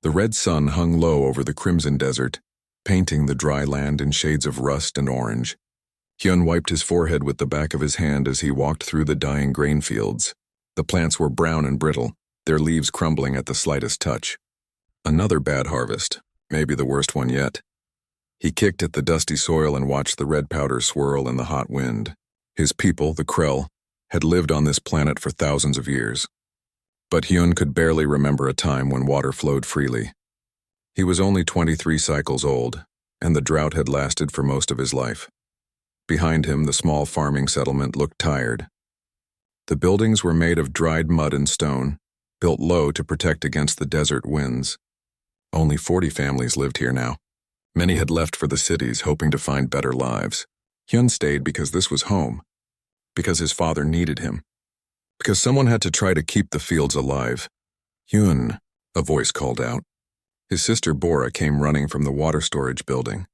The red sun hung low over the crimson desert, painting the dry land in shades of rust and orange. Hyun wiped his forehead with the back of his hand as he walked through the dying grain fields. The plants were brown and brittle, their leaves crumbling at the slightest touch. Another bad harvest, maybe the worst one yet. He kicked at the dusty soil and watched the red powder swirl in the hot wind. His people, the Krell, had lived on this planet for thousands of years. But Hyun could barely remember a time when water flowed freely. He was only 23 cycles old, and the drought had lasted for most of his life. Behind him, the small farming settlement looked tired. The buildings were made of dried mud and stone, built low to protect against the desert winds. Only 40 families lived here now. Many had left for the cities, hoping to find better lives. Hyun stayed because this was home, because his father needed him, because someone had to try to keep the fields alive. Hyun, a voice called out. His sister Bora came running from the water storage building.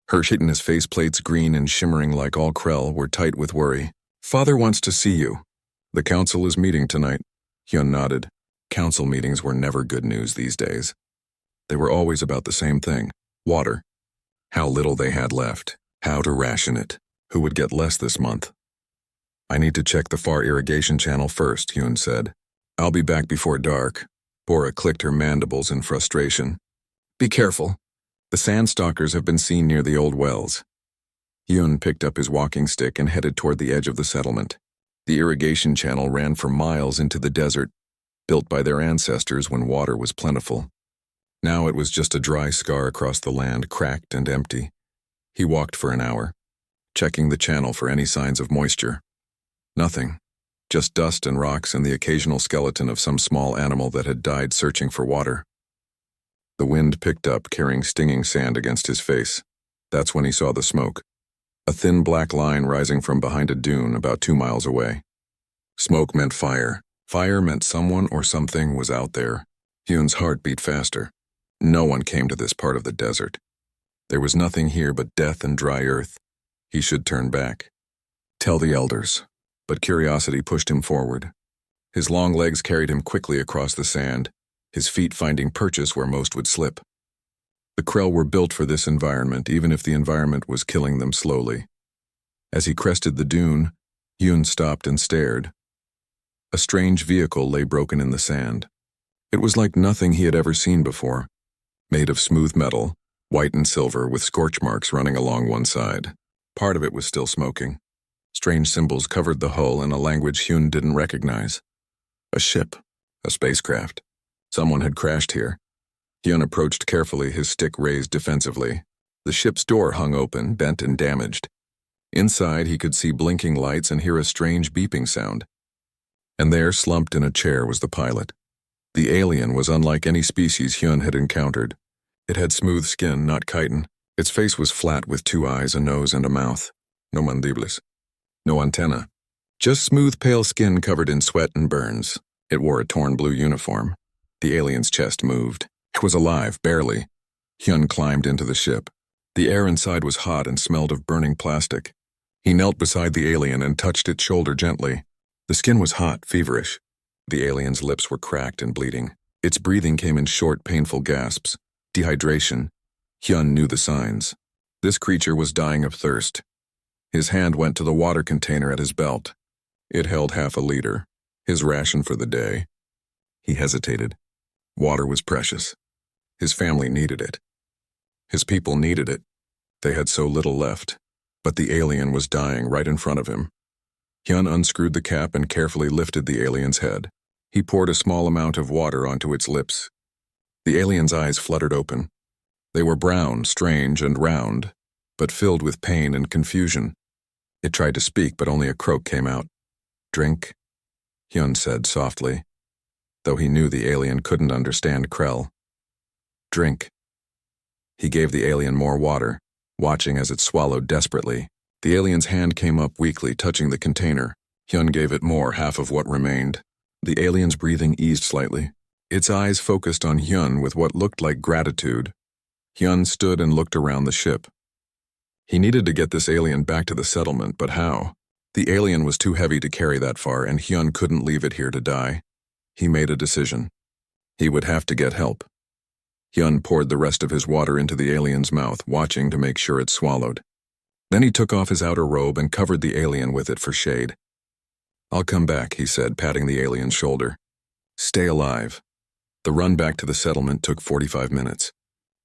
Her chitinous faceplates, green and shimmering like all Krell, were tight with worry. Father wants to see you. The council is meeting tonight. Hyun nodded. Council meetings were never good news these days. They were always about the same thing: water. How little they had left, how to ration it, who would get less this month. I need to check the far irrigation channel first, Hyun said. I'll be back before dark. Bora clicked her mandibles in frustration. Be careful. The sandstalkers have been seen near the old wells. Hyun picked up his walking stick and headed toward the edge of the settlement. The irrigation channel ran for miles into the desert, built by their ancestors when water was plentiful. Now it was just a dry scar across the land, cracked and empty. He walked for an hour, checking the channel for any signs of moisture. Nothing. Just dust and rocks and the occasional skeleton of some small animal that had died searching for water. The wind picked up, carrying stinging sand against his face. That's when he saw the smoke. A thin black line rising from behind a dune about 2 miles away. Smoke meant fire. Fire meant someone or something was out there. Hyun's heart beat faster. No one came to this part of the desert. There was nothing here but death and dry earth. He should turn back. Tell the elders. But curiosity pushed him forward. His long legs carried him quickly across the sand, his feet finding purchase where most would slip. The Krell were built for this environment, even if the environment was killing them slowly. As he crested the dune, Hyun stopped and stared. A strange vehicle lay broken in the sand. It was like nothing he had ever seen before, made of smooth metal, white and silver, with scorch marks running along one side. Part of it was still smoking. Strange symbols covered the hull in a language Hyun didn't recognize. A ship, a spacecraft. Someone had crashed here. Hyun approached carefully, his stick raised defensively. The ship's door hung open, bent and damaged. Inside, he could see blinking lights and hear a strange beeping sound. And there, slumped in a chair, was the pilot. The alien was unlike any species Hyun had encountered. It had smooth skin, not chitin. Its face was flat with 2 eyes, a nose, and a mouth. No mandibles. No antenna. Just smooth, pale skin covered in sweat and burns. It wore a torn blue uniform. The alien's chest moved. It was alive, barely. Hyun climbed into the ship. The air inside was hot and smelled of burning plastic. He knelt beside the alien and touched its shoulder gently. The skin was hot, feverish. The alien's lips were cracked and bleeding. Its breathing came in short, painful gasps. Dehydration. Hyun knew the signs. This creature was dying of thirst. His hand went to the water container at his belt. It held half a liter, his ration for the day. He hesitated. Water was precious. His family needed it. His people needed it. They had so little left. But the alien was dying right in front of him. Hyun unscrewed the cap and carefully lifted the alien's head. He poured a small amount of water onto its lips. The alien's eyes fluttered open. They were brown, strange, and round, but filled with pain and confusion. It tried to speak, but only a croak came out. Drink, Hyun said softly, though he knew the alien couldn't understand Krell. Drink. He gave the alien more water, watching as it swallowed desperately. The alien's hand came up weakly, touching the container. Hyun gave it more, half of what remained. The alien's breathing eased slightly. Its eyes focused on Hyun with what looked like gratitude. Hyun stood and looked around the ship. He needed to get this alien back to the settlement, but how? The alien was too heavy to carry that far, and Hyun couldn't leave it here to die. He made a decision. He would have to get help. Hyun poured the rest of his water into the alien's mouth, watching to make sure it swallowed. Then he took off his outer robe and covered the alien with it for shade. "I'll come back," he said, patting the alien's shoulder. "Stay alive." The run back to the settlement took 45 minutes.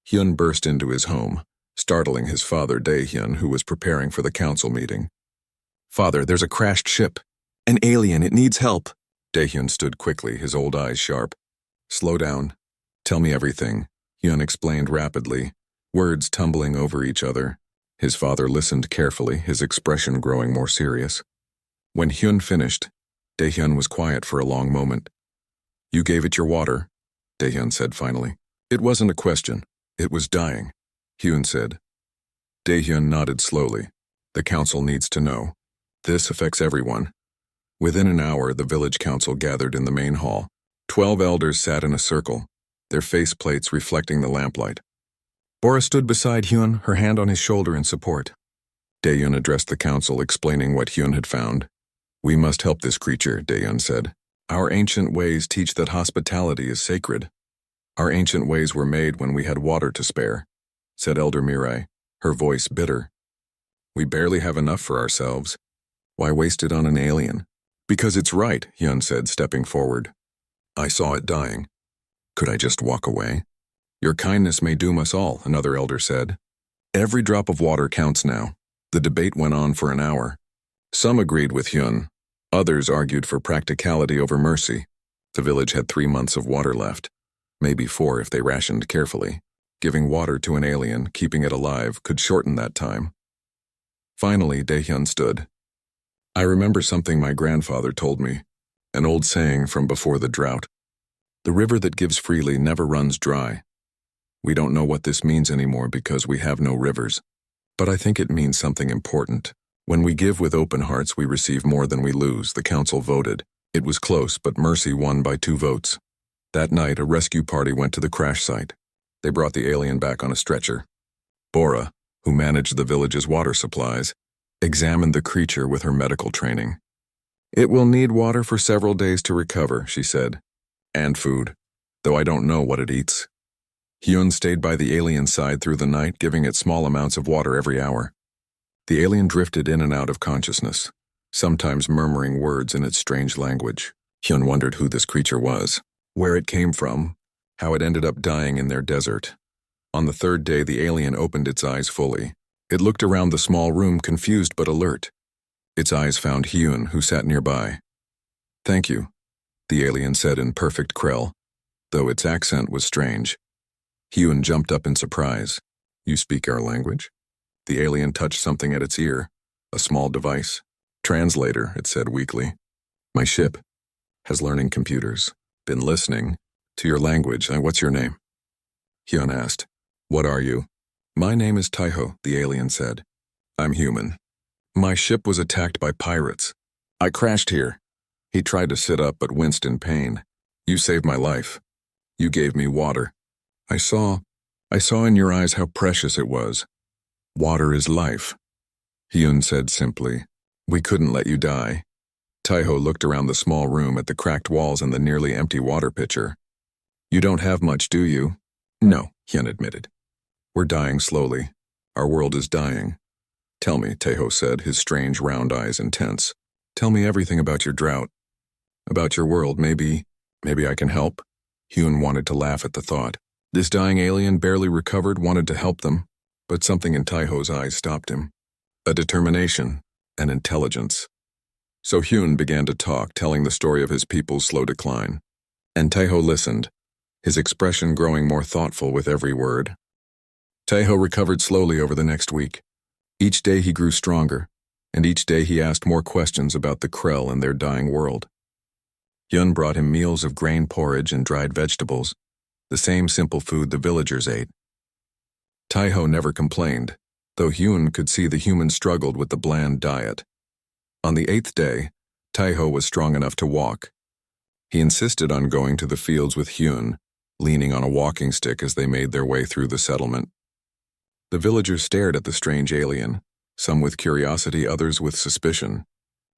Hyun burst into his home, startling his father Dae-hyun, who was preparing for the council meeting. "Father, there's a crashed ship. An alien, it needs help." Dae-hyun stood quickly, his old eyes sharp. "Slow down. Tell me everything," Hyun explained rapidly, words tumbling over each other. His father listened carefully, his expression growing more serious. When Hyun finished, Dae-hyun was quiet for a long moment. "You gave it your water," Dae-hyun said finally. "It wasn't a question. It was dying," Hyun said. Dae-hyun nodded slowly. "The council needs to know. This affects everyone." Within an hour, the village council gathered in the main hall. 12 elders sat in a circle, their faceplates reflecting the lamplight. Bora stood beside Hyun, her hand on his shoulder in support. Dae-hyun addressed the council, explaining what Hyun had found. "We must help this creature," Dae-hyun said. "Our ancient ways teach that hospitality is sacred." "Our ancient ways were made when we had water to spare," said Elder Mirai, her voice bitter. "We barely have enough for ourselves. Why waste it on an alien?" "Because it's right," Hyun said, stepping forward. "I saw it dying. Could I just walk away?" "Your kindness may doom us all," another elder said. Every drop of water counts now. The debate went on for an hour. Some agreed with Hyun. Others argued for practicality over mercy. The village had 3 months of water left, maybe 4 if they rationed carefully. Giving water to an alien, keeping it alive, could shorten that time. Finally, Dae-hyun stood. "I remember something my grandfather told me, an old saying from before the drought. The river that gives freely never runs dry. We don't know what this means anymore because we have no rivers. But I think it means something important. When we give with open hearts, we receive more than we lose," the council voted. It was close, but mercy won by 2 votes. That night, a rescue party went to the crash site. They brought the alien back on a stretcher. Bora, who managed the village's water supplies, examined the creature with her medical training. "It will need water for several days to recover," she said. "And food, though I don't know what it eats." Hyun stayed by the alien's side through the night, giving it small amounts of water every hour. The alien drifted in and out of consciousness, sometimes murmuring words in its strange language. Hyun wondered who this creature was, where it came from, how it ended up dying in their desert. On the 3rd day, the alien opened its eyes fully. It looked around the small room, confused but alert. Its eyes found Hyun, who sat nearby. "Thank you," the alien said in perfect Krell, though its accent was strange. Hyun jumped up in surprise. "You speak our language?" The alien touched something at its ear, a small device. "Translator," it said weakly. "My ship has learning computers. Been listening to your language. What's your name?" Hyun asked. "What are you?" "My name is Taiho," the alien said. "I'm human. My ship was attacked by pirates. I crashed here." He tried to sit up but winced in pain. "You saved my life. You gave me water. I saw in your eyes how precious it was. Water is life." Hyun said simply, "We couldn't let you die." Taiho looked around the small room at the cracked walls and the nearly empty water pitcher. "You don't have much, do you?" "No," Hyun admitted. "We're dying slowly. Our world is dying." "Tell me," Taiho said, his strange round eyes intense. "Tell me everything about your drought. About your world. Maybe I can help." Hyun wanted to laugh at the thought. This dying alien, barely recovered, wanted to help them, but something in Taiho's eyes stopped him. A determination, an intelligence. So Hyun began to talk, telling the story of his people's slow decline. And Taiho listened, his expression growing more thoughtful with every word. Taiho recovered slowly over the next week. Each day he grew stronger, and each day he asked more questions about the Krell and their dying world. Hyun brought him meals of grain porridge and dried vegetables, the same simple food the villagers ate. Taiho never complained, though Hyun could see the humans struggled with the bland diet. On the 8th day, Taiho was strong enough to walk. He insisted on going to the fields with Hyun, leaning on a walking stick as they made their way through the settlement. The villagers stared at the strange alien, some with curiosity, others with suspicion.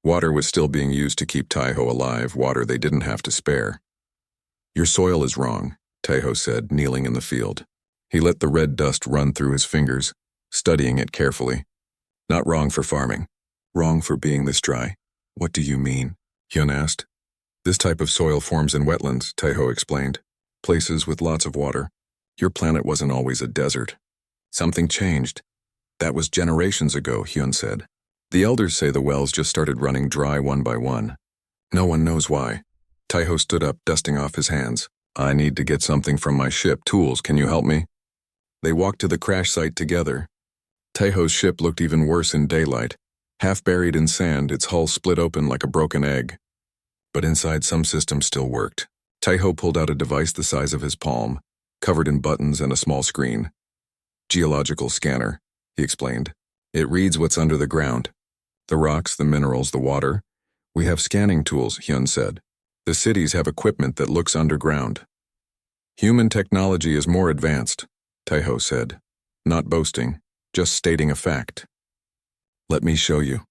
Water was still being used to keep Taiho alive, water they didn't have to spare. "Your soil is wrong," Taeho said, kneeling in the field. He let the red dust run through his fingers, studying it carefully. Not wrong for farming. Wrong for being this dry. What do you mean? Hyun asked. This type of soil forms in wetlands, Taeho explained. Places with lots of water. Your planet wasn't always a desert. Something changed. That was generations ago, Hyun said. The elders say the wells just started running dry one by one. No one knows why. Taeho stood up, dusting off his hands. I need to get something from my ship. Tools, can you help me? They walked to the crash site together. Taeho's ship looked even worse in daylight. Half buried in sand, its hull split open like a broken egg. But inside, some systems still worked. Taeho pulled out a device the size of his palm, covered in buttons and a small screen. Geological scanner, he explained. It reads what's under the ground. The rocks, the minerals, the water. We have scanning tools, Hyun said. The cities have equipment that looks underground. Human technology is more advanced, Taeho said. Not boasting, just stating a fact. Let me show you.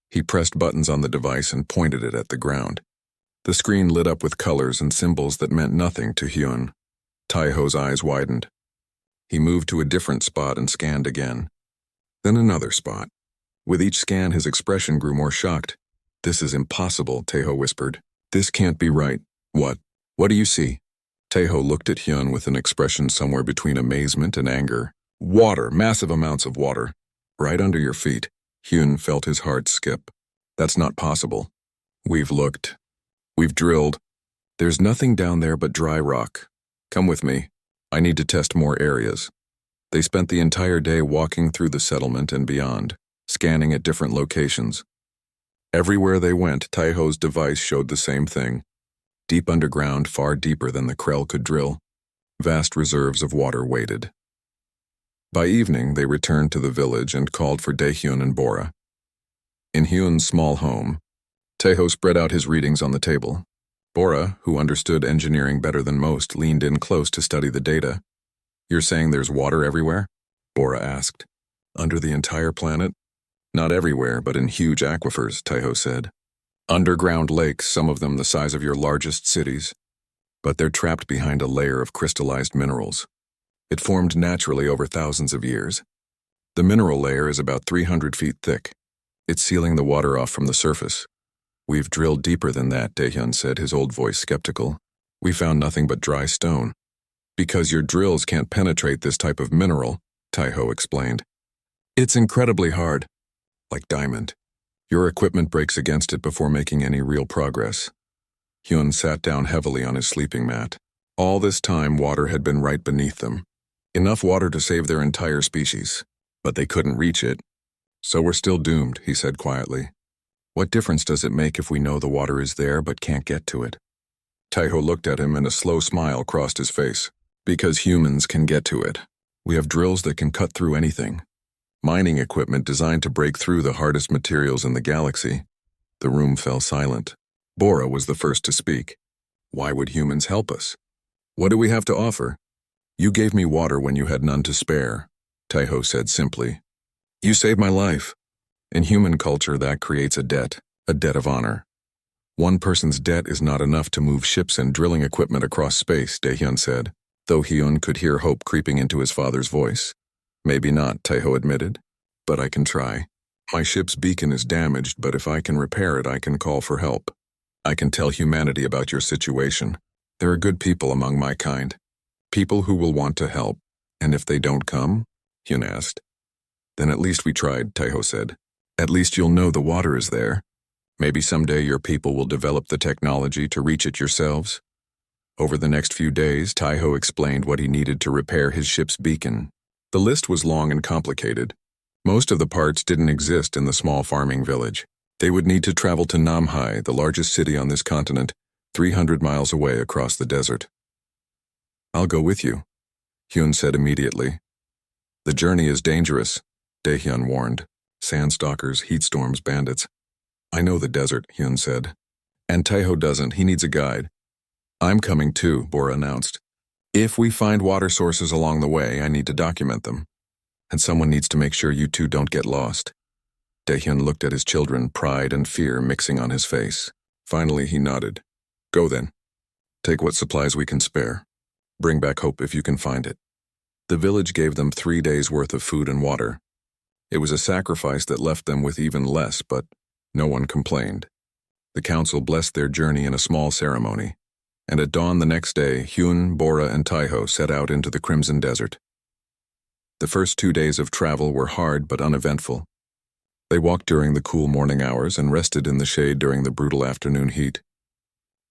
He pressed buttons on the device and pointed it at the ground. The screen lit up with colors and symbols that meant nothing to Hyun. Taeho's eyes widened. He moved to a different spot and scanned again. Then another spot. With each scan, his expression grew more shocked. This is impossible, Taeho whispered. This can't be right. What? What do you see? Taeho looked at Hyun with an expression somewhere between amazement and anger. Water, massive amounts of water. Right under your feet. Hyun felt his heart skip. That's not possible. We've looked. We've drilled. There's nothing down there but dry rock. Come with me. I need to test more areas. They spent the entire day walking through the settlement and beyond, scanning at different locations. Everywhere they went, Taeho's device showed the same thing. Deep underground, far deeper than the Krell could drill, vast reserves of water waited. By evening, they returned to the village and called for Daehyun and Bora. In Hyun's small home, Taeho spread out his readings on the table. Bora, who understood engineering better than most, leaned in close to study the data. You're saying there's water everywhere? Bora asked. Under the entire planet? Not everywhere, but in huge aquifers, Taeho said. Underground lakes, some of them the size of your largest cities. But they're trapped behind a layer of crystallized minerals. It formed naturally over thousands of years. The mineral layer is about 300 feet thick. It's sealing the water off from the surface. We've drilled deeper than that, Daehyun said, his old voice skeptical. We found nothing but dry stone. Because your drills can't penetrate this type of mineral, Taeho explained. It's incredibly hard. Like diamond. Your equipment breaks against it before making any real progress. Hyun sat down heavily on his sleeping mat. All this time, water had been right beneath them. Enough water to save their entire species. But they couldn't reach it. So we're still doomed, he said quietly. What difference does it make if we know the water is there but can't get to it? Taeho looked at him and a slow smile crossed his face. Because humans can get to it. We have drills that can cut through anything. Mining equipment designed to break through the hardest materials in the galaxy. The room fell silent. Bora was the first to speak. Why would humans help us? What do we have to offer? You gave me water when you had none to spare, Taeho said simply. You saved my life. In human culture, that creates a debt of honor. One person's debt is not enough to move ships and drilling equipment across space, Daehyun said, though Hyun could hear hope creeping into his father's voice. Maybe not, Taeho admitted, but I can try. My ship's beacon is damaged, but if I can repair it, I can call for help. I can tell humanity about your situation. There are good people among my kind. People who will want to help. And if they don't come? Hyun asked. Then at least we tried, Taeho said. At least you'll know the water is there. Maybe someday your people will develop the technology to reach it yourselves. Over the next few days, Taeho explained what he needed to repair his ship's beacon. The list was long and complicated. Most of the parts didn't exist in the small farming village. They would need to travel to Namhai, the largest city on this continent, 300 miles away across the desert. I'll go with you, Hyun said immediately. The journey is dangerous, Daehyun warned. Sandstalkers, heat storms, bandits. I know the desert, Hyun said. And Taeho doesn't, he needs a guide. I'm coming too, Bora announced. If we find water sources along the way, I need to document them. And someone needs to make sure you two don't get lost. Daehyun looked at his children, pride and fear mixing on his face. Finally, he nodded. Go then. Take what supplies we can spare. Bring back hope if you can find it. The village gave them 3 days' worth of food and water. It was a sacrifice that left them with even less, but no one complained. The council blessed their journey in a small ceremony, and at dawn the next day, Hyun, Bora, and Taiho set out into the Crimson Desert. The first 2 days of travel were hard but uneventful. They walked during the cool morning hours and rested in the shade during the brutal afternoon heat.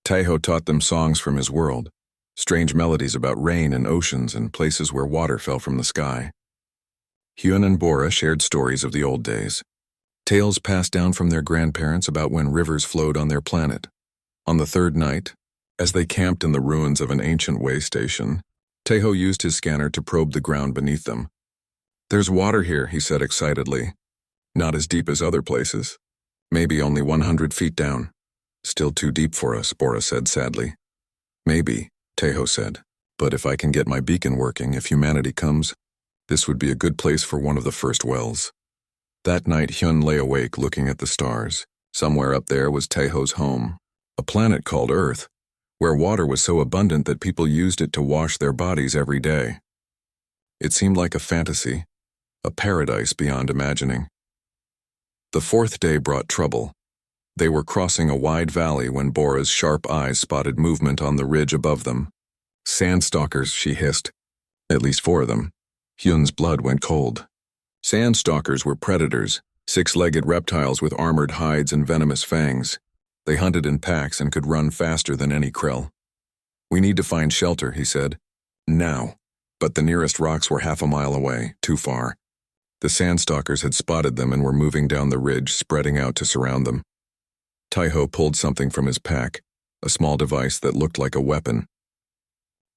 Taiho taught them songs from his world, strange melodies about rain and oceans and places where water fell from the sky. Hyun and Bora shared stories of the old days, tales passed down from their grandparents about when rivers flowed on their planet. On the third night, as they camped in the ruins of an ancient way station, Taiho used his scanner to probe the ground beneath them. "There's water here," he said excitedly. "Not as deep as other places. Maybe only 100 feet down. Still too deep for us," Bora said sadly. "Maybe," Taiho said. "But if I can get my beacon working, if humanity comes, this would be a good place for one of the first wells." That night, Hyun lay awake looking at the stars. Somewhere up there was Taiho's home, a planet called Earth, where water was so abundant that people used it to wash their bodies every day. It seemed like a fantasy, a paradise beyond imagining. The fourth day brought trouble. They were crossing a wide valley when Bora's sharp eyes spotted movement on the ridge above them. "Sandstalkers," she hissed. "At least 4 of them." Hyun's blood went cold. Sandstalkers were predators, 6-legged reptiles with armored hides and venomous fangs. They hunted in packs and could run faster than any krill. "We need to find shelter," he said. "Now." But the nearest rocks were half a mile away, too far. The Sandstalkers had spotted them and were moving down the ridge, spreading out to surround them. Taiho pulled something from his pack, a small device that looked like a weapon.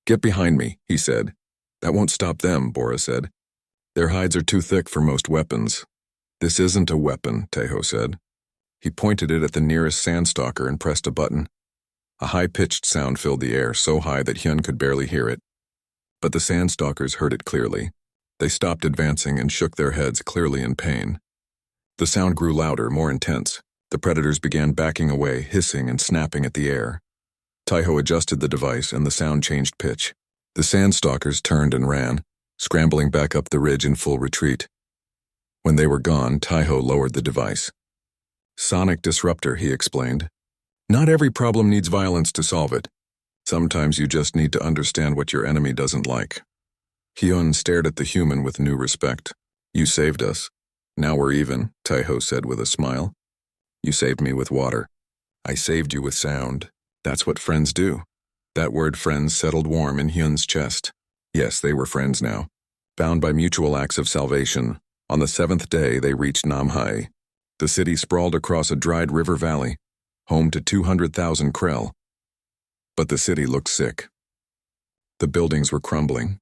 "Get behind me," he said. "That won't stop them," Bora said. "Their hides are too thick for most weapons." "This isn't a weapon," Taiho said. He pointed it at the nearest Sandstalker and pressed a button. A high-pitched sound filled the air, so high that Hyun could barely hear it. But the Sandstalkers heard it clearly. They stopped advancing and shook their heads, clearly in pain. The sound grew louder, more intense. The predators began backing away, hissing and snapping at the air. Taiho adjusted the device and the sound changed pitch. The Sandstalkers turned and ran, scrambling back up the ridge in full retreat. When they were gone, Taiho lowered the device. "Sonic disruptor," he explained. "Not every problem needs violence to solve it. Sometimes you just need to understand what your enemy doesn't like." Hyun stared at the human with new respect. "You saved us. Now we're even," Taiho said with a smile. "You saved me with water. I saved you with sound. That's what friends do." That word friends settled warm in Hyun's chest. Yes, they were friends now. Bound by mutual acts of salvation, on the 7th day they reached Namhae. The city sprawled across a dried river valley, home to 200,000 krell. But the city looked sick. The buildings were crumbling.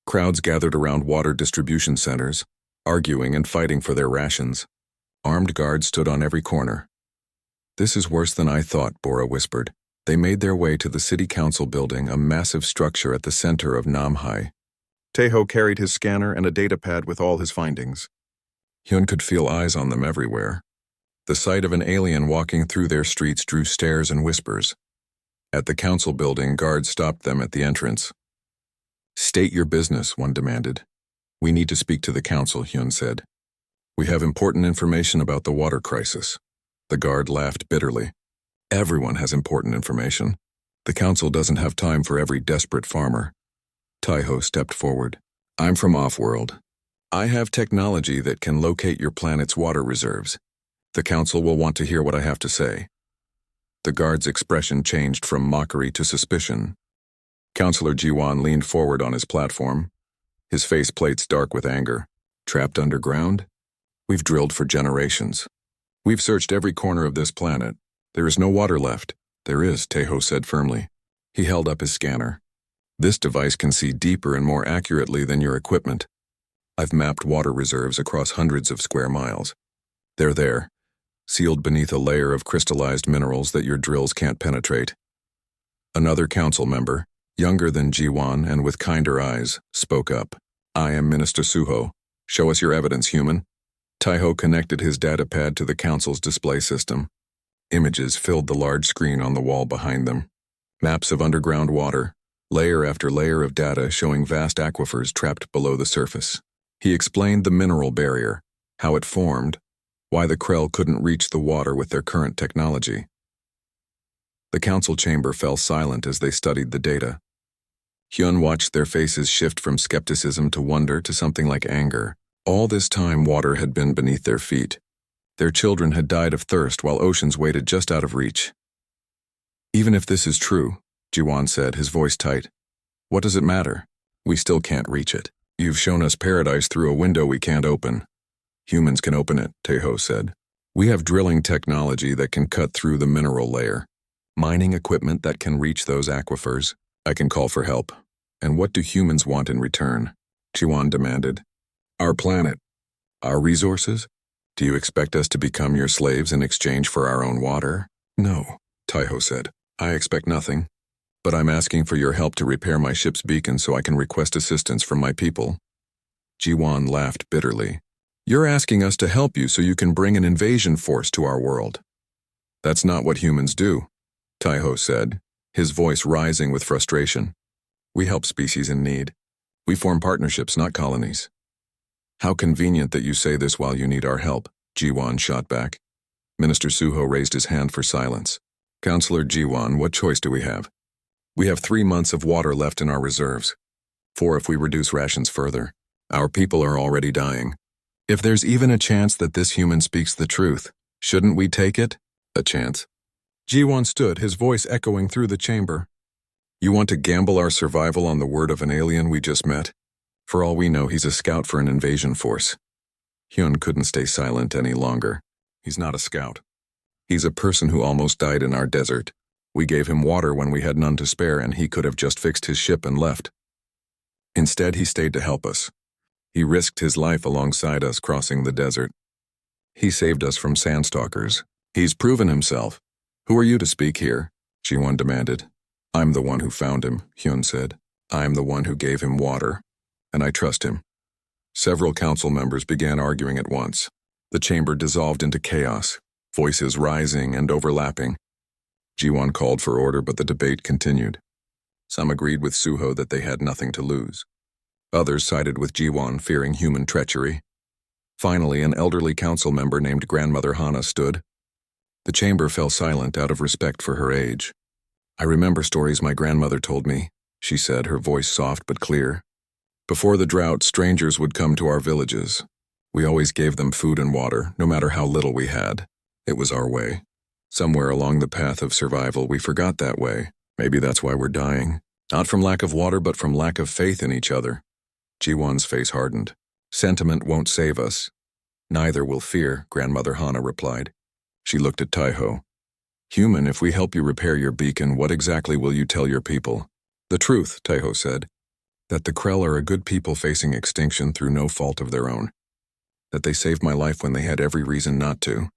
Crowds gathered around water distribution centers, arguing and fighting for their rations. Armed guards stood on every corner. "This is worse than I thought," Bora whispered. They made their way to the city council building, a massive structure at the center of Namhae. Taiho carried his scanner and a datapad with all his findings. Hyun could feel eyes on them everywhere. The sight of an alien walking through their streets drew stares and whispers. At the council building, guards stopped them at the entrance. "State your business," one demanded. "We need to speak to the council," Hyun said. "We have important information about the water crisis." The guard laughed bitterly. "Everyone has important information. The council doesn't have time for every desperate farmer." Taiho stepped forward. "I'm from Offworld. I have technology that can locate your planet's water reserves. The council will want to hear what I have to say." The guard's expression changed from mockery to suspicion. Councillor Jiwan leaned forward on his platform, his face plates dark with anger. "Trapped underground? We've drilled for generations. We've searched every corner of this planet. There is no water left." "There is," Taiho said firmly. He held up his scanner. "This device can see deeper and more accurately than your equipment. I've mapped water reserves across hundreds of square miles. They're there, sealed beneath a layer of crystallized minerals that your drills can't penetrate." Another council member, younger than Jiwan and with kinder eyes, spoke up. "I am Minister Suho. Show us your evidence, human." Taiho connected his datapad to the council's display system. Images filled the large screen on the wall behind them. Maps of underground water, layer after layer of data showing vast aquifers trapped below the surface. He explained the mineral barrier, how it formed, why the Krell couldn't reach the water with their current technology. The council chamber fell silent as they studied the data. Hyun watched their faces shift from skepticism to wonder to something like anger. All this time, water had been beneath their feet. Their children had died of thirst while oceans waited just out of reach. Even if this is true, Jiwon said, his voice tight, what does it matter? We still can't reach it. You've shown us paradise through a window we can't open. Humans can open it, Taeho said. We have drilling technology that can cut through the mineral layer, mining equipment that can reach those aquifers. I can call for help. And what do humans want in return? Jiwon demanded. Our planet. Our resources? Do you expect us to become your slaves in exchange for our own water? No, Taeho said. I expect nothing. But I'm asking for your help to repair my ship's beacon so I can request assistance from my people. Jiwon laughed bitterly. You're asking us to help you so you can bring an invasion force to our world. That's not what humans do, Taeho said, his voice rising with frustration. We help species in need. We form partnerships, not colonies. How convenient that you say this while you need our help, Jiwon shot back. Minister Suho raised his hand for silence. Counselor Jiwon, what choice do we have? We have 3 months of water left in our reserves. 4 if we reduce rations further. Our people are already dying. If there's even a chance that this human speaks the truth, shouldn't we take it? A chance. Jiwon stood, his voice echoing through the chamber. You want to gamble our survival on the word of an alien we just met? For all we know, he's a scout for an invasion force. Hyun couldn't stay silent any longer. He's not a scout. He's a person who almost died in our desert. We gave him water when we had none to spare, and he could have just fixed his ship and left. Instead, he stayed to help us. He risked his life alongside us crossing the desert. He saved us from sandstalkers. He's proven himself. Who are you to speak here? Jiwon demanded. I'm the one who found him, Hyun said. I'm the one who gave him water. And I trust him. Several council members began arguing at once. The chamber dissolved into chaos, voices rising and overlapping. Jiwon called for order, but the debate continued. Some agreed with Suho that they had nothing to lose. Others sided with Jiwon, fearing human treachery. Finally, an elderly council member named Grandmother Hana stood. The chamber fell silent out of respect for her age. I remember stories my grandmother told me, she said, her voice soft but clear. Before the drought, strangers would come to our villages. We always gave them food and water, no matter how little we had. It was our way. Somewhere along the path of survival, we forgot that way. Maybe that's why we're dying. Not from lack of water, but from lack of faith in each other. Jiwon's face hardened. Sentiment won't save us. Neither will fear, Grandmother Hana replied. She looked at Taeho. Human, if we help you repair your beacon, what exactly will you tell your people? The truth, Taeho said. That the Krell are a good people facing extinction through no fault of their own. That they saved my life when they had every reason not to.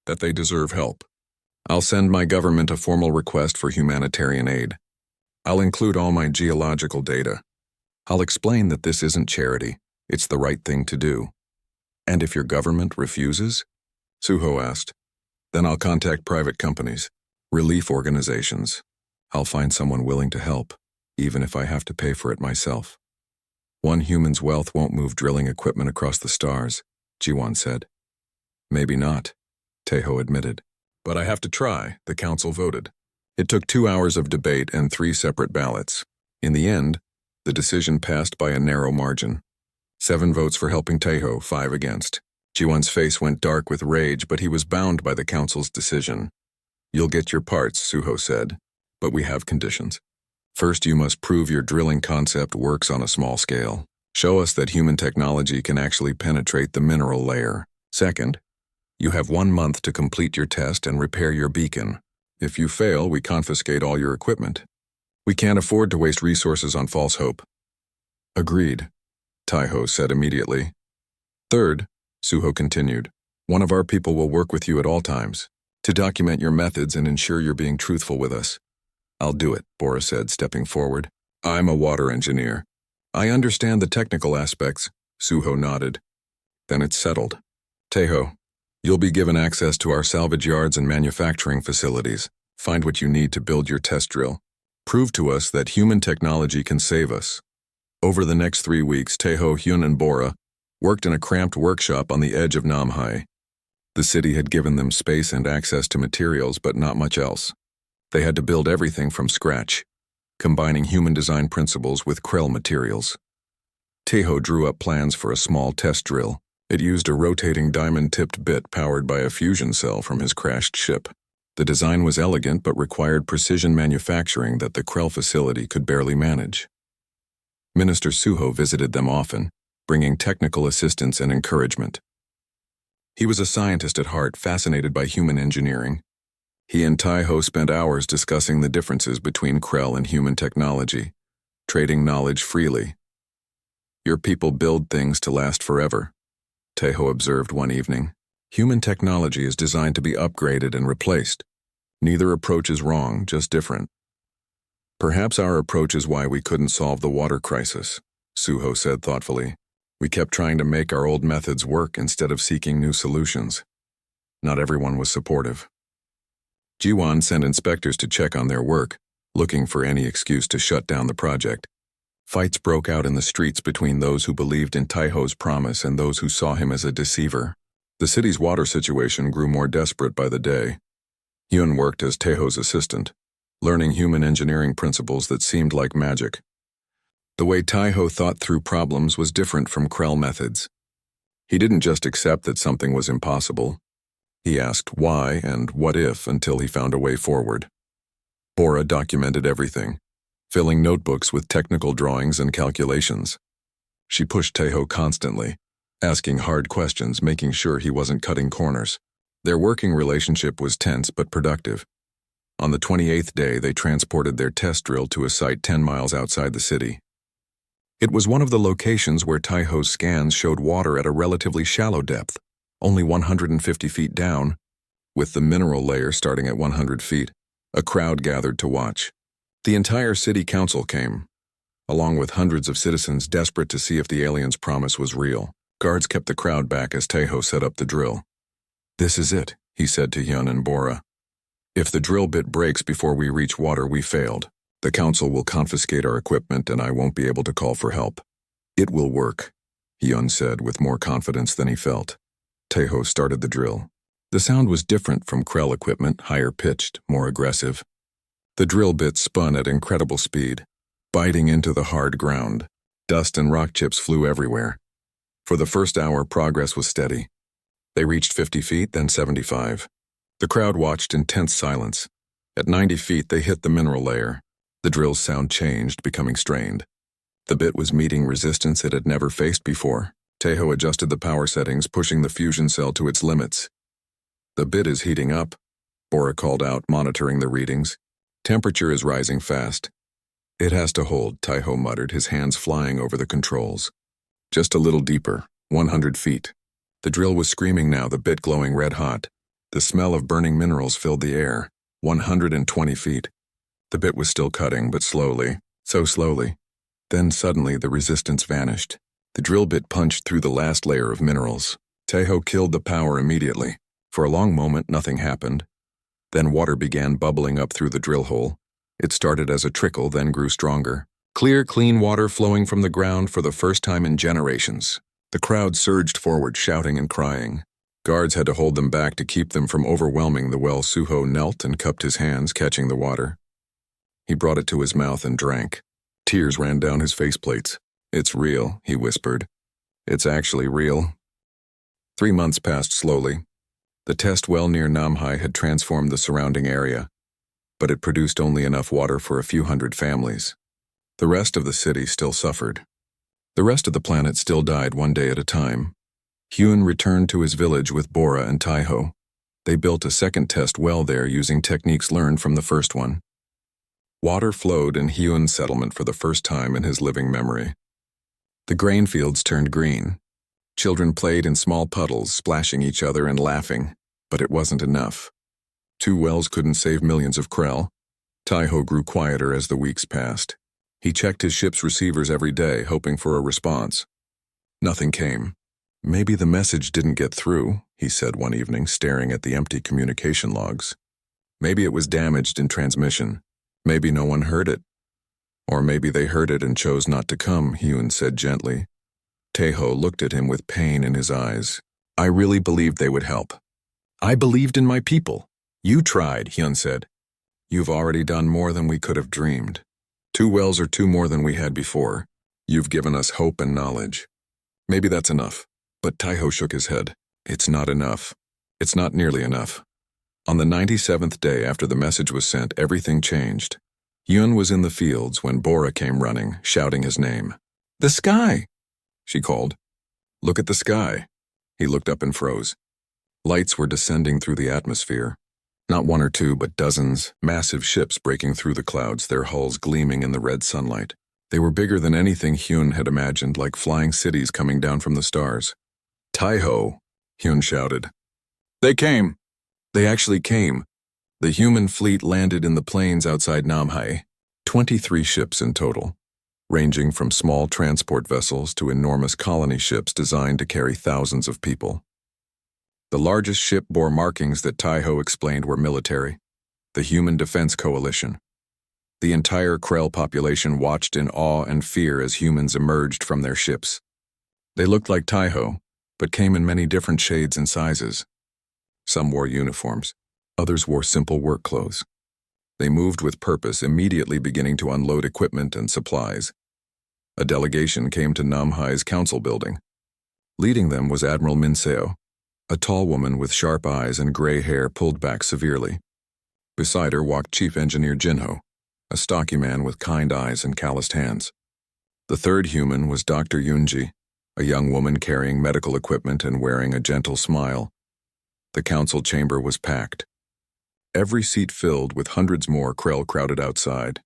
That they deserve help. I'll send my government a formal request for humanitarian aid. I'll include all my geological data. I'll explain that this isn't charity. It's the right thing to do. And if your government refuses? Suho asked. Then I'll contact private companies, relief organizations. I'll find someone willing to help, even if I have to pay for it myself. One human's wealth won't move drilling equipment across the stars, Jiwon said. Maybe not, Taeho admitted. But I have to try, the council voted. It took 2 hours of debate and 3 separate ballots. In the end, the decision passed by a narrow margin. 7 votes for helping Taeho, 5 against. Jiwon's face went dark with rage, but he was bound by the council's decision. You'll get your parts, Suho said, but we have conditions. First, you must prove your drilling concept works on a small scale. Show us that human technology can actually penetrate the mineral layer. Second, you have 1 month to complete your test and repair your beacon. If you fail, we confiscate all your equipment. We can't afford to waste resources on false hope. Agreed, Taeho said immediately. Third, Suho continued, one of our people will work with you at all times to document your methods and ensure you're being truthful with us. I'll do it, Bora said, stepping forward. I'm a water engineer. I understand the technical aspects, Suho nodded. Then it's settled. Taeho, you'll be given access to our salvage yards and manufacturing facilities. Find what you need to build your test drill. Prove to us that human technology can save us. Over the next 3 weeks, Taeho, Hyun, and Bora worked in a cramped workshop on the edge of Namhae. The city had given them space and access to materials, but not much else. They had to build everything from scratch, combining human design principles with Krell materials. Taeho drew up plans for a small test drill. It used a rotating diamond-tipped bit powered by a fusion cell from his crashed ship. The design was elegant but required precision manufacturing that the Krell facility could barely manage. Minister Suho visited them often, bringing technical assistance and encouragement. He was a scientist at heart, fascinated by human engineering. He and Taeho spent hours discussing the differences between Krell and human technology, trading knowledge freely. "Your people build things to last forever," Taeho observed one evening. "Human technology is designed to be upgraded and replaced. Neither approach is wrong, just different." "Perhaps our approach is why we couldn't solve the water crisis," Suho said thoughtfully. "We kept trying to make our old methods work instead of seeking new solutions." Not everyone was supportive. Jiwon sent inspectors to check on their work, looking for any excuse to shut down the project. Fights broke out in the streets between those who believed in Taeho's promise and those who saw him as a deceiver. The city's water situation grew more desperate by the day. Hyun worked as Taeho's assistant, learning human engineering principles that seemed like magic. The way Taeho thought through problems was different from Krell methods. He didn't just accept that something was impossible. He asked why and what if until he found a way forward. Bora documented everything, filling notebooks with technical drawings and calculations. She pushed Taeho constantly, asking hard questions, making sure he wasn't cutting corners. Their working relationship was tense but productive. On the 28th day, they transported their test drill to a site 10 miles outside the city. It was one of the locations where Taeho's scans showed water at a relatively shallow depth, only 150 feet down, with the mineral layer starting at 100 feet. A crowd gathered to watch. The entire city council came, along with hundreds of citizens desperate to see if the aliens' promise was real. Guards kept the crowd back as Taeho set up the drill. "This is it," he said to Hyun and Bora. "If the drill bit breaks before we reach water, we failed. The council will confiscate our equipment and I won't be able to call for help." "It will work," Hyun said with more confidence than he felt. Taeho started the drill. The sound was different from Krell equipment, higher-pitched, more aggressive. The drill bit spun at incredible speed, biting into the hard ground. Dust and rock chips flew everywhere. For the first hour, progress was steady. They reached 50 feet, then 75. The crowd watched in tense silence. At 90 feet, they hit the mineral layer. The drill's sound changed, becoming strained. The bit was meeting resistance it had never faced before. Taeho adjusted the power settings, pushing the fusion cell to its limits. "The bit is heating up," Bora called out, monitoring the readings. "Temperature is rising fast." "It has to hold," Taeho muttered, his hands flying over the controls. Just a little deeper, 100 feet. The drill was screaming now, the bit glowing red-hot. The smell of burning minerals filled the air. 120 feet. The bit was still cutting, but slowly, so slowly. Then suddenly the resistance vanished. The drill bit punched through the last layer of minerals. Taeho killed the power immediately. For a long moment, nothing happened. Then water began bubbling up through the drill hole. It started as a trickle, then grew stronger. Clear, clean water flowing from the ground for the first time in generations. The crowd surged forward, shouting and crying. Guards had to hold them back to keep them from overwhelming the well. Suho knelt and cupped his hands, catching the water. He brought it to his mouth and drank. Tears ran down his faceplates. "It's real," he whispered. "It's actually real." 3 months passed slowly. The test well near Namhae had transformed the surrounding area, but it produced only enough water for a few hundred families. The rest of the city still suffered. The rest of the planet still died one day at a time. Hyun returned to his village with Bora and Taeho. They built a second test well there using techniques learned from the first one. Water flowed in Hyun's settlement for the first time in his living memory. The grain fields turned green. Children played in small puddles, splashing each other and laughing, but it wasn't enough. 2 wells couldn't save millions of Krell. Taeho grew quieter as the weeks passed. He checked his ship's receivers every day, hoping for a response. Nothing came. "Maybe the message didn't get through," he said one evening, staring at the empty communication logs. "Maybe it was damaged in transmission." Maybe no one heard it. Or maybe they heard it and chose not to come, Hyun said gently. Taeho looked at him with pain in his eyes. I really believed they would help. I believed in my people. You tried, Hyun said. You've already done more than we could have dreamed. 2 wells are 2 more than we had before. You've given us hope and knowledge. Maybe that's enough. But Taeho shook his head. It's not enough. It's not nearly enough. On the 97th day after the message was sent, everything changed. Hyun was in the fields when Bora came running, shouting his name. The sky, she called. Look at the sky. He looked up and froze. Lights were descending through the atmosphere. Not 1 or 2, but dozens, massive ships breaking through the clouds, their hulls gleaming in the red sunlight. They were bigger than anything Hyun had imagined, like flying cities coming down from the stars. Taeho, Hyun shouted. They came. They actually came. The human fleet landed in the plains outside Namhae. 23 ships in total, ranging from small transport vessels to enormous colony ships designed to carry thousands of people. The largest ship bore markings that Taeho explained were military, the Human Defense Coalition. The entire Krell population watched in awe and fear as humans emerged from their ships. They looked like Taeho, but came in many different shades and sizes. Some wore uniforms, others wore simple work clothes. They moved with purpose, immediately beginning to unload equipment and supplies. A delegation came to Namhae's council building. Leading them was Admiral Min Seo, a tall woman with sharp eyes and gray hair pulled back severely. Beside her walked Chief Engineer Jinho, a stocky man with kind eyes and calloused hands. The third human was Dr. Yoonji, a young woman carrying medical equipment and wearing a gentle smile. The council chamber was packed. Every seat filled with hundreds more Krell crowded outside.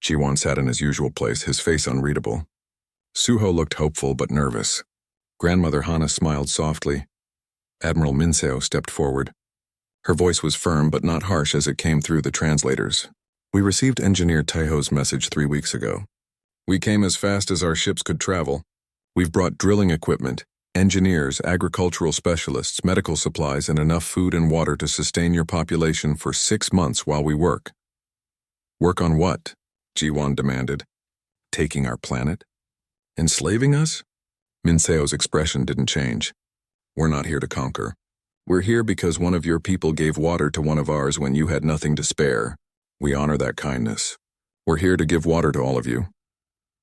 Jiwon sat in his usual place, his face unreadable. Suho looked hopeful but nervous. Grandmother Hana smiled softly. Admiral Min Seo stepped forward. Her voice was firm but not harsh as it came through the translators. We received Engineer Taeho's message 3 weeks ago. We came as fast as our ships could travel. We've brought drilling equipment, engineers, agricultural specialists, medical supplies, and enough food and water to sustain your population for 6 months while we work. Work on what? Jiwon demanded. Taking our planet? Enslaving us? Min Seo's expression didn't change. We're not here to conquer. We're here because one of your people gave water to one of ours when you had nothing to spare. We honor that kindness. We're here to give water to all of you.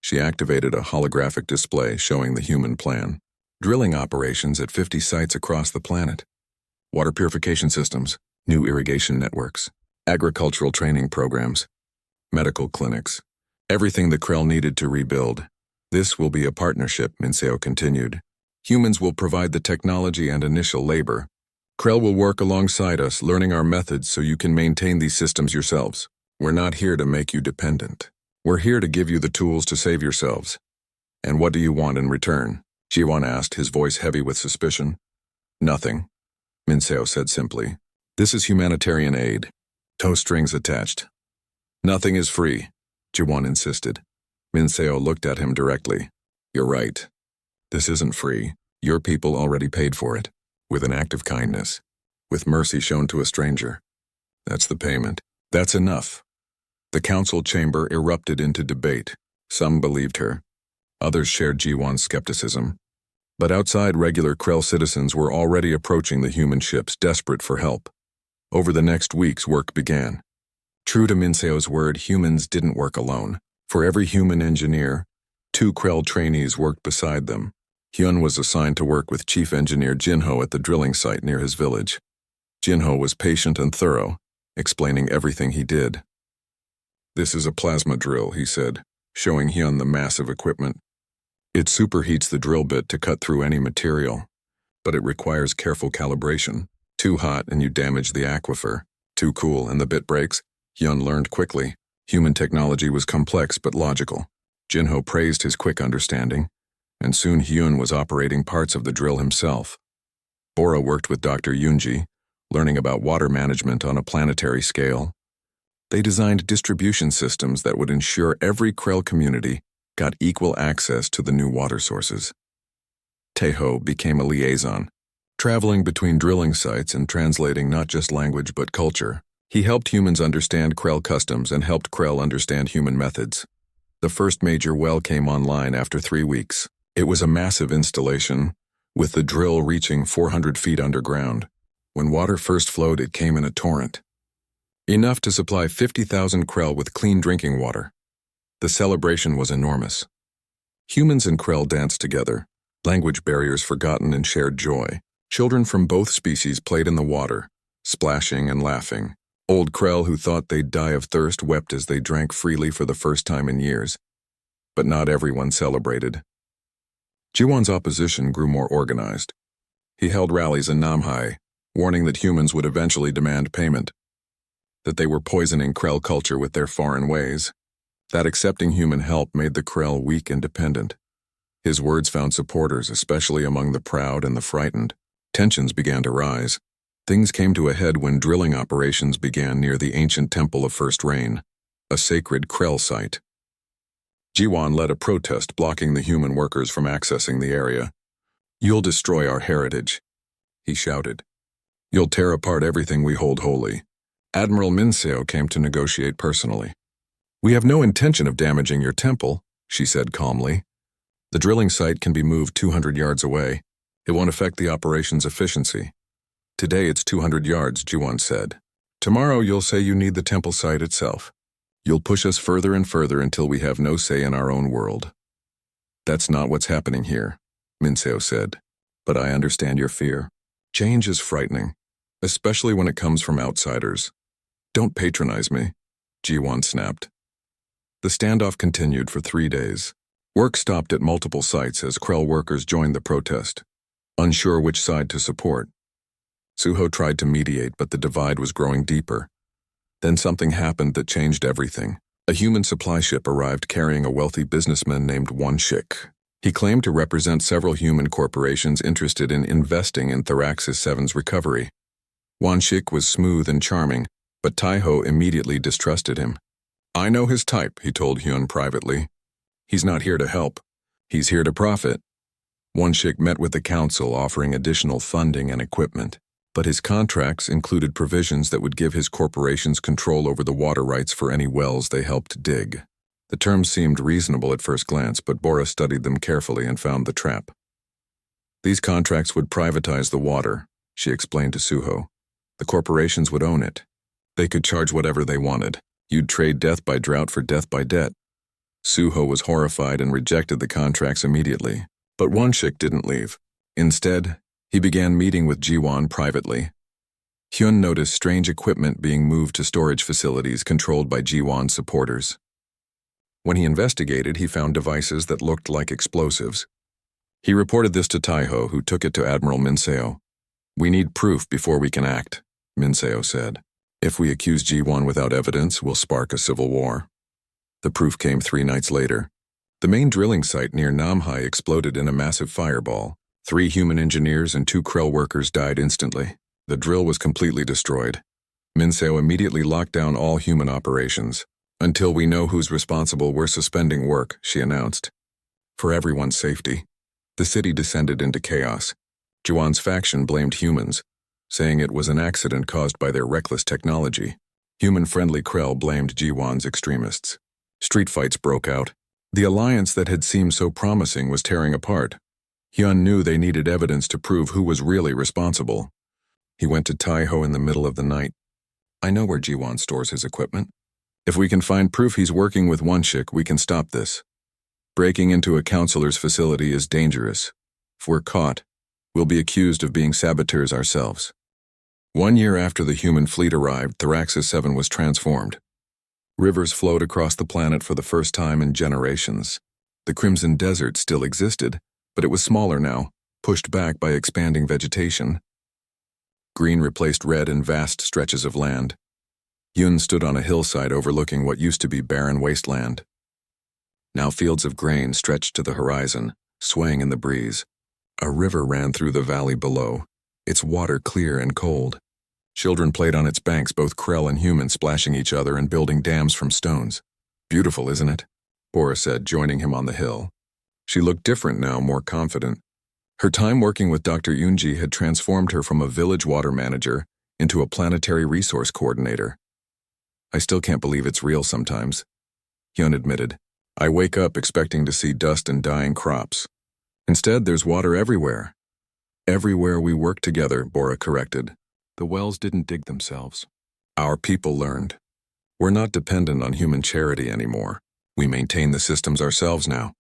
She activated a holographic display showing the human plan. Drilling operations at 50 sites across the planet. Water purification systems, new irrigation networks, agricultural training programs, medical clinics. Everything the Krell needed to rebuild. This will be a partnership, Min Seo continued. Humans will provide the technology and initial labor. Krell will work alongside us, learning our methods so you can maintain these systems yourselves. We're not here to make you dependent. We're here to give you the tools to save yourselves. And what do you want in return? Jiwon asked, his voice heavy with suspicion. Nothing, Min Seo said simply. This is humanitarian aid. Toe strings attached. Nothing is free, Jiwon insisted. Min Seo looked at him directly. You're right. This isn't free. Your people already paid for it. With an act of kindness. With mercy shown to a stranger. That's the payment. That's enough. The council chamber erupted into debate. Some believed her. Others shared Jiwon's skepticism. But outside, regular Krell citizens were already approaching the human ships, desperate for help. Over the next weeks, work began. True to Min Seo's word, humans didn't work alone. For every human engineer, 2 Krell trainees worked beside them. Hyun was assigned to work with Chief Engineer Jinho at the drilling site near his village. Jinho was patient and thorough, explaining everything he did. This is a plasma drill, he said, showing Hyun the massive equipment. It superheats the drill bit to cut through any material, but it requires careful calibration. Too hot and you damage the aquifer. Too cool and the bit breaks. Hyun learned quickly. Human technology was complex but logical. Jinho praised his quick understanding, and soon Hyun was operating parts of the drill himself. Bora worked with Dr. Yoonji, learning about water management on a planetary scale. They designed distribution systems that would ensure every Krell community got equal access to the new water sources. Taeho became a liaison, traveling between drilling sites and translating not just language but culture. He helped humans understand Krell customs and helped Krell understand human methods. The first major well came online after 3 weeks. It was a massive installation, with the drill reaching 400 feet underground. When water first flowed, it came in a torrent. Enough to supply 50,000 Krell with clean drinking water. The celebration was enormous. Humans and Krell danced together, language barriers forgotten in shared joy. Children from both species played in the water, splashing and laughing. Old Krell who thought they'd die of thirst wept as they drank freely for the first time in years. But not everyone celebrated. Jiwan's opposition grew more organized. He held rallies in Namhai, warning that humans would eventually demand payment, that they were poisoning Krell culture with their foreign ways, that accepting human help made the Krell weak and dependent. His words found supporters, especially among the proud and the frightened. Tensions began to rise. Things came to a head when drilling operations began near the ancient Temple of First Rain, a sacred Krell site. Jiwan led a protest blocking the human workers from accessing the area. "You'll destroy our heritage," he shouted. "You'll tear apart everything we hold holy." Admiral Minseo came to negotiate personally. "We have no intention of damaging your temple," she said calmly. "The drilling site can be moved 200 yards away. It won't affect the operation's efficiency." "Today it's 200 yards, Jiwan said. "Tomorrow you'll say you need the temple site itself. You'll push us further and further until we have no say in our own world." "That's not what's happening here," Minseo said. "But I understand your fear. Change is frightening, especially when it comes from outsiders. Don't patronize me," Jiwan snapped. The standoff continued for 3 days. Work stopped at multiple sites as Krell workers joined the protest, unsure which side to support. Suho tried to mediate, but the divide was growing deeper. Then something happened that changed everything. A human supply ship arrived carrying a wealthy businessman named Wonshik. He claimed to represent several human corporations interested in investing in Thraxis 7's recovery. Wonshik was smooth and charming, but Taiho immediately distrusted him. "I know his type," he told Hyun privately. "He's not here to help. He's here to profit." Wonshik met with the council offering additional funding and equipment, but his contracts included provisions that would give his corporations control over the water rights for any wells they helped dig. The terms seemed reasonable at first glance, but Bora studied them carefully and found the trap. "These contracts would privatize the water," she explained to Suho. "The corporations would own it. They could charge whatever they wanted. You'd trade death by drought for death by debt." Suho was horrified and rejected the contracts immediately. But Wonshik didn't leave. Instead, he began meeting with Jiwan privately. Hyun noticed strange equipment being moved to storage facilities controlled by Jiwan's supporters. When he investigated, he found devices that looked like explosives. He reported this to Taiho, who took it to Admiral Minseo. "We need proof before we can act," Minseo said. "If we accuse Jiwan without evidence, we'll spark a civil war." The proof came 3 nights later. The main drilling site near Namhai exploded in a massive fireball. 3 human engineers and 2 Krell workers died instantly. The drill was completely destroyed. Minseo immediately locked down all human operations. "Until we know who's responsible, we're suspending work," she announced. For everyone's safety. The city descended into chaos. Jiwan's faction blamed humans, saying it was an accident caused by their reckless technology. Human-friendly Krell blamed Jiwan's extremists. Street fights broke out. The alliance that had seemed so promising was tearing apart. Hyun knew they needed evidence to prove who was really responsible. He went to Taiho in the middle of the night. "I know where Jiwan stores his equipment. If we can find proof he's working with Wonshik, we can stop this. Breaking into a counselor's facility is dangerous. If we're caught, we'll be accused of being saboteurs ourselves." 1 year after the human fleet arrived, Thraxis 7 was transformed. Rivers flowed across the planet for the first time in generations. The Crimson Desert still existed, but it was smaller now, pushed back by expanding vegetation. Green replaced red in vast stretches of land. Yun stood on a hillside overlooking what used to be barren wasteland. Now fields of grain stretched to the horizon, swaying in the breeze. A river ran through the valley below, its water clear and cold. Children played on its banks, both Krell and human, splashing each other and building dams from stones. "Beautiful, isn't it?" Bora said, joining him on the hill. She looked different now, more confident. Her time working with Dr. Yunji had transformed her from a village water manager into a planetary resource coordinator. I still can't believe it's real sometimes, Hyun admitted. I wake up expecting to see dust and dying crops. Instead, there's water everywhere. Everywhere we work together, Bora corrected. The wells didn't dig themselves. Our people learned. We're not dependent on human charity anymore. We maintain the systems ourselves now.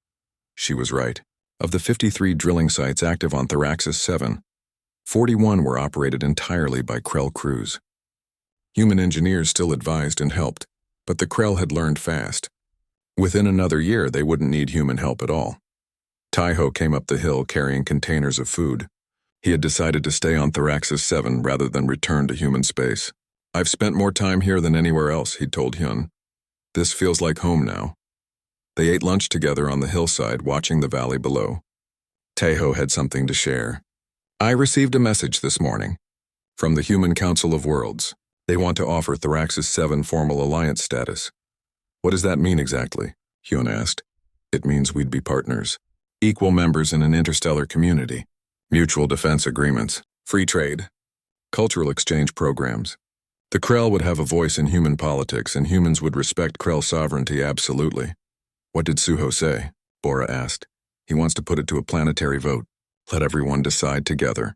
She was right. Of the 53 drilling sites active on Thraxis 7, 41 were operated entirely by Krell crews. Human engineers still advised and helped, but the Krell had learned fast. Within another year, they wouldn't need human help at all. Taiho came up the hill carrying containers of food. He had decided to stay on Thraxis 7 rather than return to human space. I've spent more time here than anywhere else, he'd told Hyun. This feels like home now. They ate lunch together on the hillside, watching the valley below. Taiho had something to share. I received a message this morning from the Human Council of Worlds. They want to offer Thraxis 7 formal alliance status. What does that mean exactly? Hyun asked. It means we'd be partners, equal members in an interstellar community, mutual defense agreements, free trade, cultural exchange programs. The Krell would have a voice in human politics, and humans would respect Krell sovereignty absolutely. What did Suho say? Bora asked. He wants to put it to a planetary vote. Let everyone decide together.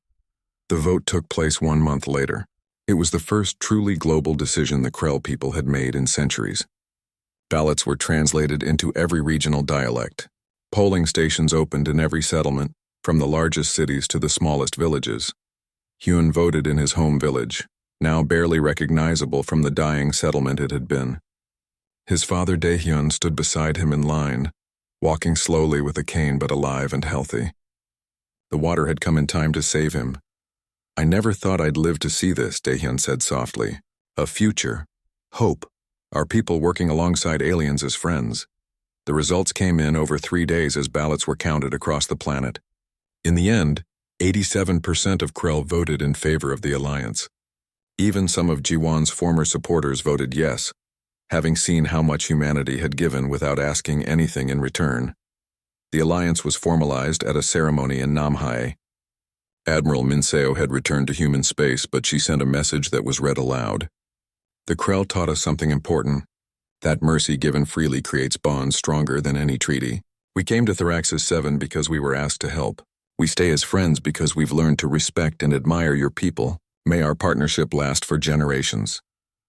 The vote took place 1 month later. It was the first truly global decision the Krell people had made in centuries. Ballots were translated into every regional dialect. Polling stations opened in every settlement, from the largest cities to the smallest villages. Hyun voted in his home village, now barely recognizable from the dying settlement it had been. His father Daehyun stood beside him in line, walking slowly with a cane but alive and healthy. The water had come in time to save him. I never thought I'd live to see this, Daehyun said softly. A future. Hope. Our people working alongside aliens as friends. The results came in over 3 days as ballots were counted across the planet. In the end, 87% of Krell voted in favor of the alliance. Even some of Jiwon's former supporters voted yes, having seen how much humanity had given without asking anything in return. The alliance was formalized at a ceremony in Namhae. Admiral Minseo had returned to human space, but she sent a message that was read aloud. The Krell taught us something important, that mercy given freely creates bonds stronger than any treaty. We came to Thraxis 7 because we were asked to help. We stay as friends because we've learned to respect and admire your people. May our partnership last for generations.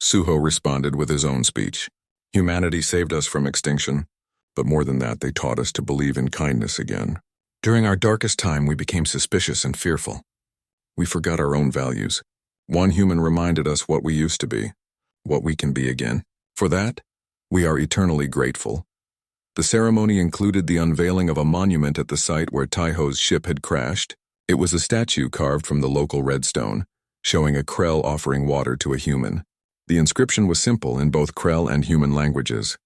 Suho responded with his own speech. Humanity saved us from extinction, but more than that, they taught us to believe in kindness again. During our darkest time, we became suspicious and fearful. We forgot our own values. One human reminded us what we used to be, what we can be again. For that, we are eternally grateful. The ceremony included the unveiling of a monument at the site where Taiho's ship had crashed. It was a statue carved from the local redstone, showing a Krell offering water to a human. The inscription was simple in both Krell and human languages.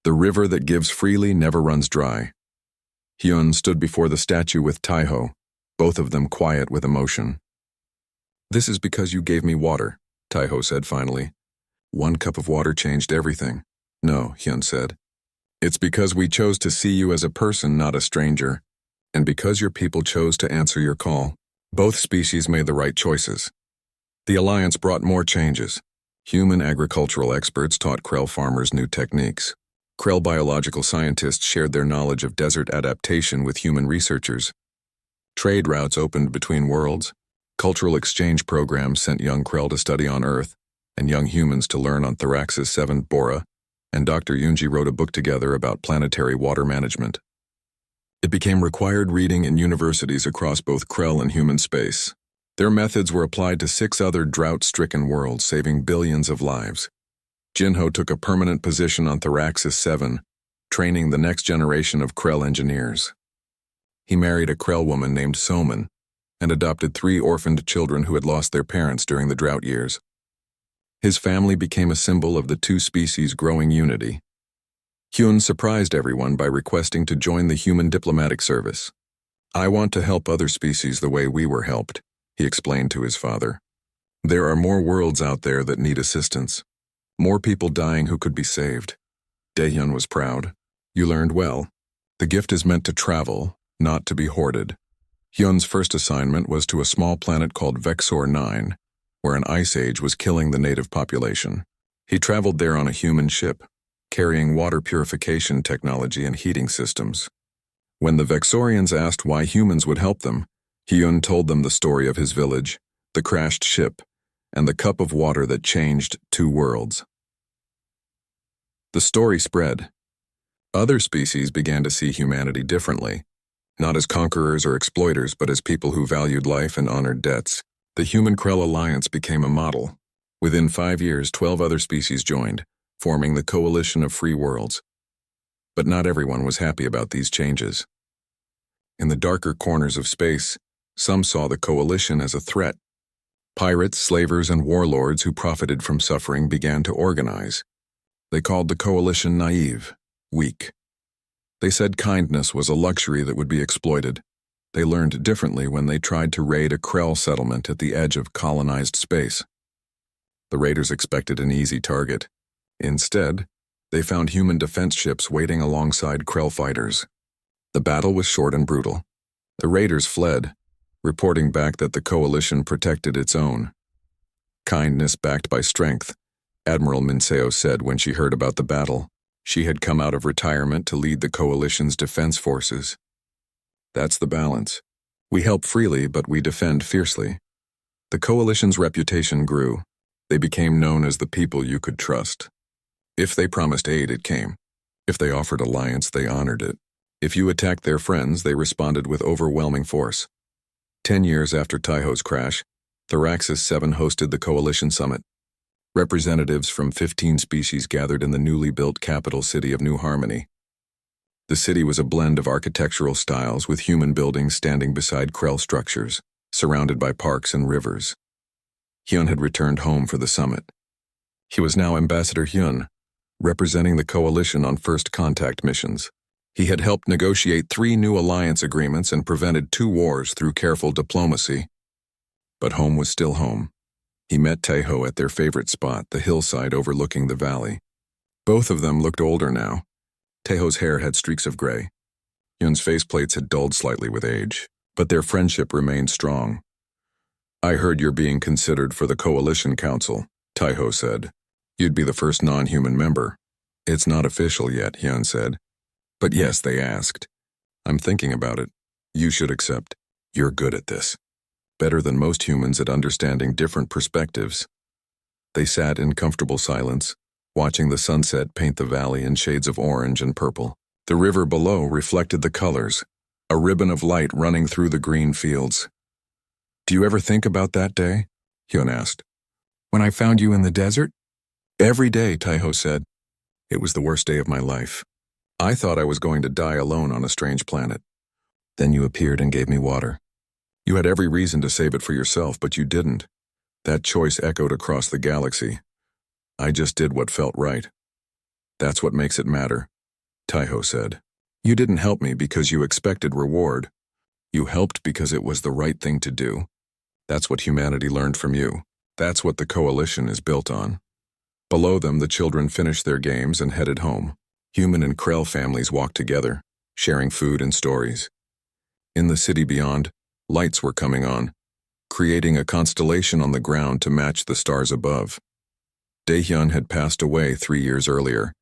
The river that gives freely never runs dry. Hyun stood before the statue with Taiho, both of them quiet with emotion. This is because you gave me water, Taiho said finally. 1 cup of water changed everything. No, Hyun said. It's because we chose to see you as a person, not a stranger, and because your people chose to answer your call. Both species made the right choices. The alliance brought more changes. Human agricultural experts taught Krell farmers new techniques. Krell biological scientists shared their knowledge of desert adaptation with human researchers. Trade routes opened between worlds. Cultural exchange programs sent young Krell to study on Earth, and young humans to learn on Thraxis 7. Bora and Dr. Yoonji wrote a book together about planetary water management. It became required reading in universities across both Krell and human space. Their methods were applied to 6 other drought-stricken worlds, saving billions of lives. Jinho took a permanent position on Thraxis 7, training the next generation of Krell engineers. He married a Krell woman named Soman and adopted 3 orphaned children who had lost their parents during the drought years. His family became a symbol of the 2 species' growing unity. Hyun surprised everyone by requesting to join the Human Diplomatic Service. I want to help other species the way we were helped, he explained to his father. There are more worlds out there that need assistance. More people dying who could be saved. Daehyun was proud. You learned well. The gift is meant to travel, not to be hoarded. Hyun's first assignment was to a small planet called Vexor 9. where an ice age was killing the native population. He traveled there on a human ship, carrying water purification technology and heating systems. When the Vexorians asked why humans would help them, Hyun told them the story of his village, the crashed ship, and the cup of water that changed two worlds. The story spread. Other species began to see humanity differently, not as conquerors or exploiters, but as people who valued life and honored debts. The Human-Krell Alliance became a model. Within 5 years, 12 other species joined, forming the Coalition of Free Worlds. But not everyone was happy about these changes. In the darker corners of space, some saw the Coalition as a threat. Pirates, slavers, and warlords who profited from suffering began to organize. They called the Coalition naive, weak. They said kindness was a luxury that would be exploited. They learned differently when they tried to raid a Krell settlement at the edge of colonized space. The raiders expected an easy target. Instead, they found human defense ships waiting alongside Krell fighters. The battle was short and brutal. The raiders fled, reporting back that the Coalition protected its own. Kindness backed by strength, Admiral Minseo said when she heard about the battle. She had come out of retirement to lead the Coalition's defense forces. That's the balance. We help freely, but we defend fiercely. The Coalition's reputation grew. They became known as the people you could trust. If they promised aid, it came. If they offered alliance, they honored it. If you attacked their friends, they responded with overwhelming force. 10 years after Taiho's crash, Thraxis 7 hosted the Coalition Summit. Representatives from 15 species gathered in the newly built capital city of New Harmony. The city was a blend of architectural styles with human buildings standing beside Krell structures, surrounded by parks and rivers. Hyun had returned home for the summit. He was now Ambassador Hyun, representing the Coalition on first contact missions. He had helped negotiate 3 new alliance agreements and prevented 2 wars through careful diplomacy. But home was still home. He met Taiho at their favorite spot, the hillside overlooking the valley. Both of them looked older now. Taiho's hair had streaks of gray. Hyun's faceplates had dulled slightly with age, but their friendship remained strong. I heard you're being considered for the Coalition Council, Taiho said. You'd be the first non-human member. It's not official yet, Hyun said. But yes, they asked. I'm thinking about it. You should accept. You're good at this. Better than most humans at understanding different perspectives. They sat in comfortable silence, watching the sunset paint the valley in shades of orange and purple. The river below reflected the colors, a ribbon of light running through the green fields. Do you ever think about that day? Hyun asked. When I found you in the desert? Every day, Taiho said. It was the worst day of my life. I thought I was going to die alone on a strange planet. Then you appeared and gave me water. You had every reason to save it for yourself, but you didn't. That choice echoed across the galaxy. I just did what felt right. That's what makes it matter, Taiho said. You didn't help me because you expected reward. You helped because it was the right thing to do. That's what humanity learned from you. That's what the Coalition is built on. Below them, the children finished their games and headed home. Human and Krell families walked together, sharing food and stories. In the city beyond, lights were coming on, creating a constellation on the ground to match the stars above. Daehyun had passed away 3 years earlier,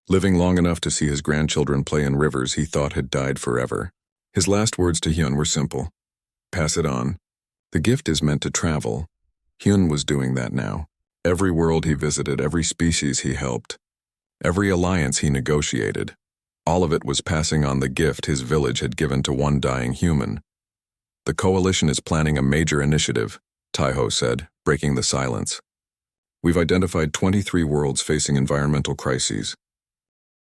living long enough to see his grandchildren play in rivers he thought had died forever. His last words to Hyun were simple. Pass it on. The gift is meant to travel. Hyun was doing that now. Every world he visited, every species he helped, every alliance he negotiated, all of it was passing on the gift his village had given to one dying human. The Coalition is planning a major initiative, Taiho said, breaking the silence. We've identified 23 worlds facing environmental crises.